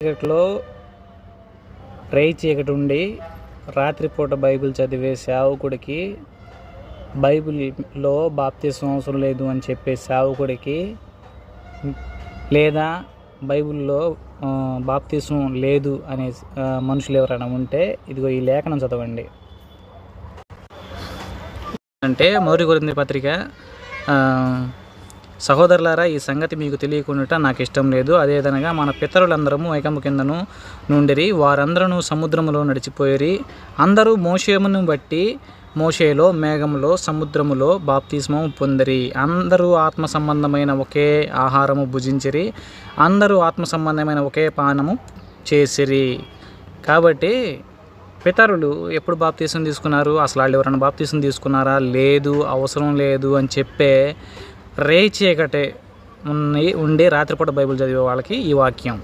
చీకట్లో చీకటి ఉండి రాత్రిపూట బైబిల్ చదివే సేవకుడికి, బైబిల్లో బాప్తిస్మం అవసరం లేదు అని చెప్పే సేవకుడికి, లేదా బైబిల్లో బాప్తిస్మం లేదు అనే మనుషులు ఎవరైనా ఉంటే ఇదిగో ఈ లేఖనం చదవండి. అంటే 1 కొరింథీ పత్రిక, సహోదరులారా, ఈ సంగతి మీకు తెలియకుండా నాకు ఇష్టం లేదు. అదేదనగా మన పితరులందరము ఏకము కిందను నుండిరి, వారందరూ సముద్రములో నడిచిపోయిరి. అందరూ మోషేమును బట్టి మోషేలో, మేఘములో, సముద్రములో బాప్తిస్మము పొందిరి. అందరూ ఆత్మ సంబంధమైన ఒకే ఆహారము భుజించిరి. అందరూ ఆత్మ సంబంధమైన ఒకే పానము చేసిరి. కాబట్టి పితరులు ఎప్పుడు బాప్తిసం తీసుకున్నారు? అసలు వాళ్ళు ఎవరైనా బాప్తిసం తీసుకున్నారా? లేదు, అవసరం లేదు అని చెప్పే చీకటి ఉండి రాత్రిపూట బైబిల్ చదివే వాళ్ళకి ఈ వాక్యం.